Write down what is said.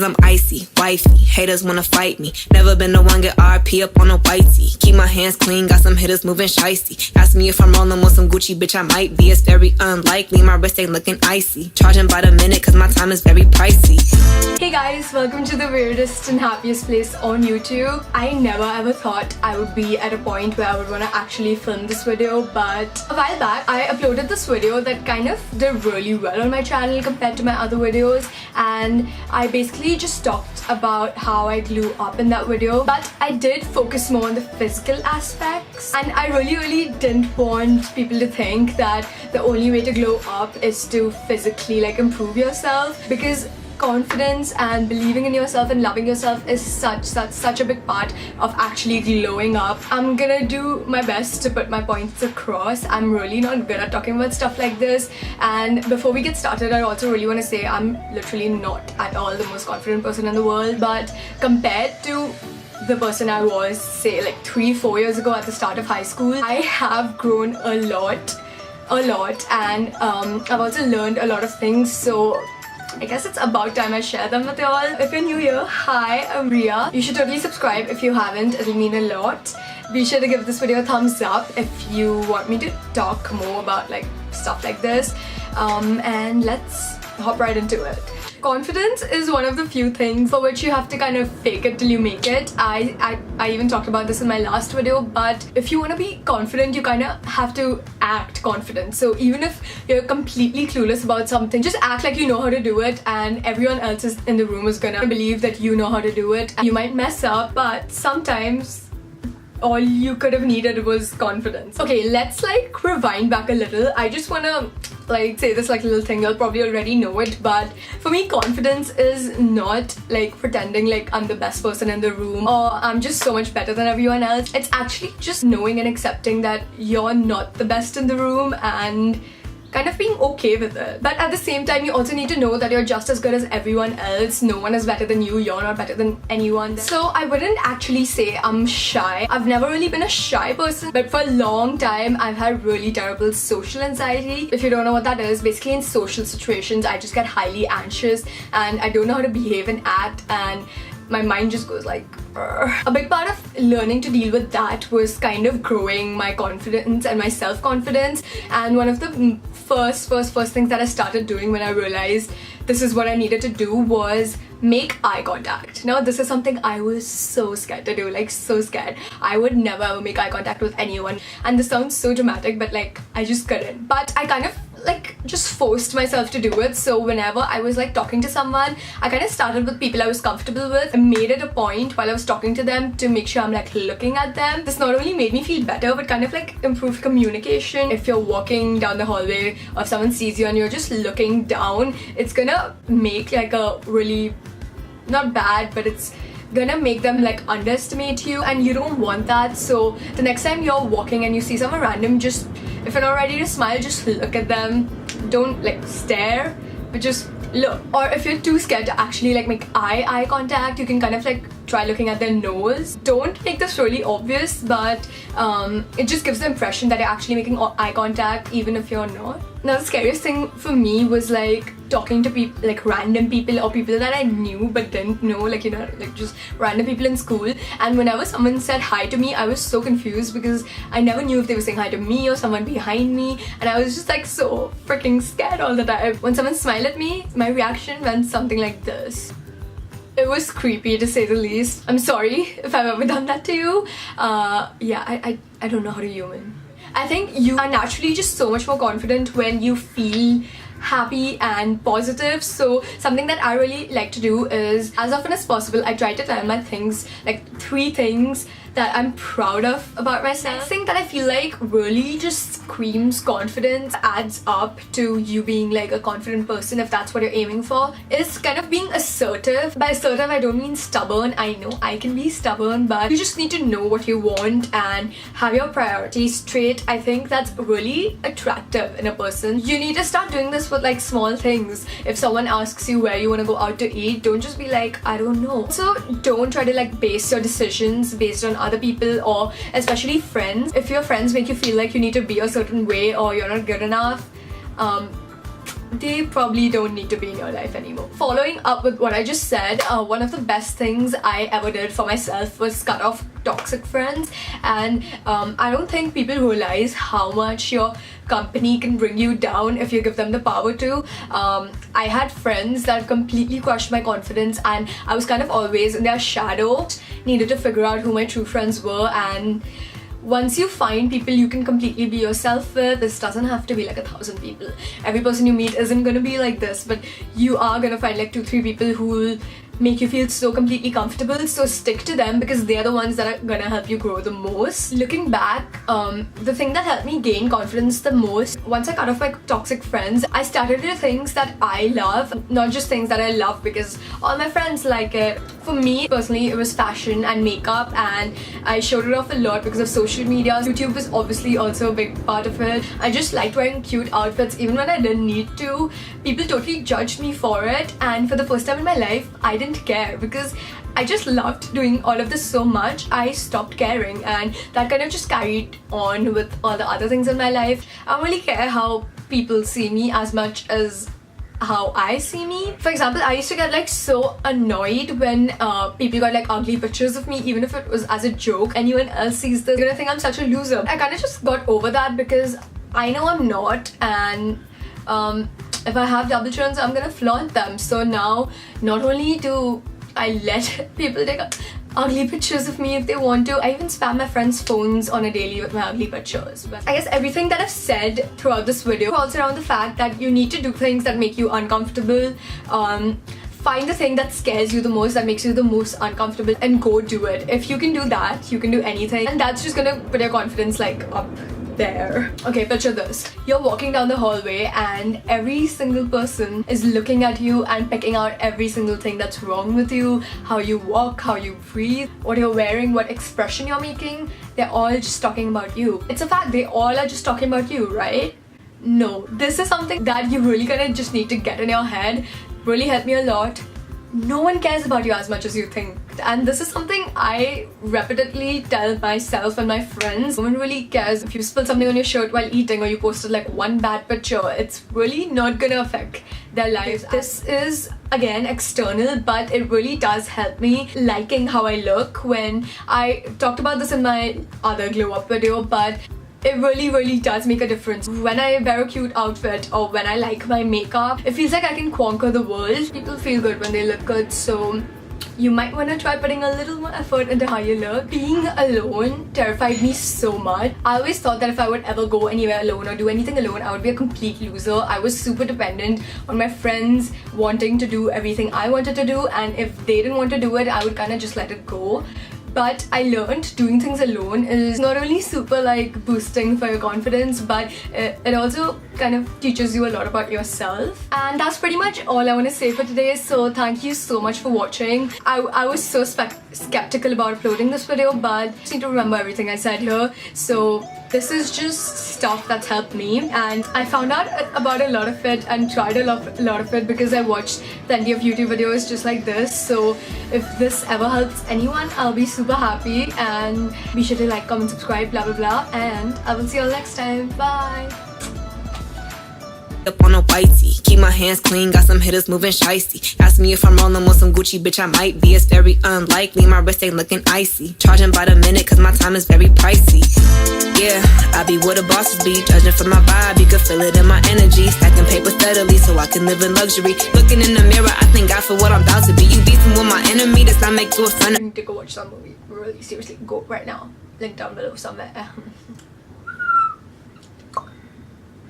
I'm icy, wifey. Haters wanna fight me. Never been the one get RP up on a whitey. Keep my hands clean, got some hitters moving shicey. Ask me if I'm rolling with some Gucci, bitch, I might be. It's very unlikely, my wrist ain't looking icy. Charging by the minute, cause my time is very pricey. Hey guys, welcome to the weirdest and happiest place on YouTube. I never ever thought I would be at a point where I would wanna actually film this video, but a while back I uploaded this video that kind of did really well on my channel compared to my other videos, and I basically just talked about how I grew up in that video, but I did focus more on the physical aspects, and I really didn't want people to think that the only way to glow up is to physically like improve yourself, because confidence and believing in yourself and loving yourself is such a big part of actually glowing up. I'm gonna do my best to put my points across. I'm really not good at talking about stuff like this, and before we get started, I also really want to say I'm literally not at all the most confident person in the world, but compared to the person I was, say, like 3-4 years ago at the start of high school, I have grown a lot, and I've also learned a lot of things, so I guess it's about time I share them with y'all. If you're new here, hi, I'm Riya. You should totally subscribe if you haven't, it'll mean a lot. Be sure to give this video a thumbs up if you want me to talk more about like stuff like this, and let's hop right into it. Confidence is one of the few things for which you have to kind of fake it till you make it. I even talked about this in my last video, but if you want to be confident, you kind of have to act confident. So even if you're completely clueless about something, just act like you know how to do it, and everyone else in the room is gonna believe that you know how to do it. You might mess up, but sometimes all you could have needed was confidence. Okay, let's like rewind back a little. I just wanna like say this like little thing, you'll probably already know it, but for me confidence is not like pretending like I'm the best person in the room or I'm just so much better than everyone else. It's actually just knowing and accepting that you're not the best in the room and kind of being okay with it. But at the same time, you also need to know that you're just as good as everyone else. No one is better than you, you're not better than anyone. So I wouldn't actually say I'm shy. I've never really been a shy person, but for a long time I've had really terrible social anxiety. If you don't know what that is, basically in social situations I just get highly anxious and I don't know how to behave and act, and my mind just goes like Urgh. A big part of learning to deal with that was kind of growing my confidence and my self-confidence, and one of the first things that I started doing when I realized this is what I needed to do was make eye contact. Now this is something I was so scared to do, like so scared. I would never ever make eye contact with anyone, and this sounds so dramatic, but like I just couldn't. But I kind of like just forced myself to do it. So whenever I was like talking to someone, I kind of started with people I was comfortable with and made it a point while I was talking to them to make sure I'm like looking at them. This not only made me feel better, but kind of like improved communication. If you're walking down the hallway or if someone sees you and you're just looking down, it's gonna make like a really, not bad, but it's gonna make them like underestimate you, and you don't want that. So the next time you're walking and you see someone random, just, if you're not ready to smile, just look at them. Don't like stare, but just look. Or if you're too scared to actually like make eye contact, you can kind of like try looking at their nose. Don't make this really obvious, but it just gives the impression that you're actually making eye contact even if you're not. Now the scariest thing for me was like talking to people, like random people or people that I knew but didn't know, like, you know, like just random people in school. And whenever someone said hi to me, I was so confused because I never knew if they were saying hi to me or someone behind me, and I was just like so freaking scared all the time. When someone smiled at me, my reaction went something like this. It was creepy to say the least. I'm sorry if I've ever done that to you. Yeah, I don't know how to human. I think you are naturally just so much more confident when you feel happy and positive. So something that I really like to do is, as often as possible, I try to tell my things, like 3 things that I'm proud of about myself. Next thing that I feel like really just screams confidence, adds up to you being like a confident person if that's what you're aiming for, is kind of being assertive. By assertive, I don't mean stubborn. I know I can be stubborn, but you just need to know what you want and have your priorities straight. I think that's really attractive in a person. You need to start doing this with like small things. If someone asks you where you want to go out to eat, don't just be like, I don't know. So don't try to like base your decisions based on other people, or especially friends. If your friends make you feel like you need to be a certain way or you're not good enough, they probably don't need to be in your life anymore. Following up with what I just said, one of the best things I ever did for myself was cut off toxic friends. And I don't think people realize how much your company can bring you down if you give them the power to. I had friends that completely crushed my confidence, and I was kind of always in their shadow. Needed to figure out who my true friends were, and once you find people you can completely be yourself with, this doesn't have to be like 1,000 people. Every person you meet isn't gonna be like this, but you are gonna find like 2-3 people who will make you feel so completely comfortable. So stick to them because they're the ones that are gonna help you grow the most. Looking back, the thing that helped me gain confidence the most, once I cut off my toxic friends, I started to do things that I love, not just things that I love because all my friends like it. For me personally, it was fashion and makeup, and I showed it off a lot because of social media. YouTube was obviously also a big part of it. I just liked wearing cute outfits even when I didn't need to. People totally judged me for it, and for the first time in my life I didn't care because I just loved doing all of this so much. I stopped caring, and that kind of just carried on with all the other things in my life. I don't really care how people see me as much as how I see me. For example, I used to get like so annoyed when people got like ugly pictures of me, even if it was as a joke. Anyone else sees this, they're gonna think I'm such a loser. I kind of just got over that because I know I'm not, and if I have double chins, I'm gonna flaunt them. So now, not only do I let people take ugly pictures of me if they want to, I even spam my friends' phones on a daily with my ugly pictures. But I guess everything that I've said throughout this video revolves around the fact that you need to do things that make you uncomfortable. Find the thing that scares you the most, that makes you the most uncomfortable, and go do it. If you can do that, you can do anything, and that's just gonna put your confidence like up there. Okay, picture this. You're walking down the hallway and every single person is looking at you and picking out every single thing that's wrong with you, how you walk, how you breathe, what you're wearing, what expression you're making. They're all just talking about you. It's a fact, they all are just talking about you, right? No, this is something that you really kind of just need to get in your head. Really helped me a lot. No one cares about you as much as you think. And this is something I repeatedly tell myself and my friends. No one really cares if you spill something on your shirt while eating, or you posted like one bad picture. It's really not gonna affect their lives. This is again external, but it really does help me liking how I look. When I talked about this in my other Glow Up video, but it really does make a difference. When I wear a cute outfit or when I like my makeup, it feels like I can conquer the world. People feel good when they look good, so you might want to try putting a little more effort into how you look. Being alone terrified me so much. I always thought that if I would ever go anywhere alone or do anything alone, I would be a complete loser. I was super dependent on my friends wanting to do everything I wanted to do, and if they didn't want to do it, I would kind of just let it go. But I learned doing things alone is not only super like boosting for your confidence, but it also kind of teaches you a lot about yourself. And that's pretty much all I want to say for today. So thank you so much for watching. I was so skeptical about uploading this video, but I just need to remember everything I said here. So this is just stuff that's helped me, and I found out about a lot of it and tried a lot of it because I watched plenty of YouTube videos just like this. So if this ever helps anyone, I'll be super happy, and be sure to like, comment, subscribe, blah blah blah, and I will see you all next time. Bye. Up on a whitey, keep my hands clean, got some hitters moving shiesty. Ask me if I'm rolling with some Gucci, bitch, I might be. It's very unlikely, my wrist ain't looking icy. Charging by the minute, cause my time is very pricey. Yeah, I be where the bosses be, judging from my vibe, you can feel it in my energy. Stacking paper steadily so I can live in luxury. Looking in the mirror, I thank God for what I'm about to be. You beefing with my enemy, does not make you a friend. I need to go watch some movie, really seriously, go right now. Link down below somewhere.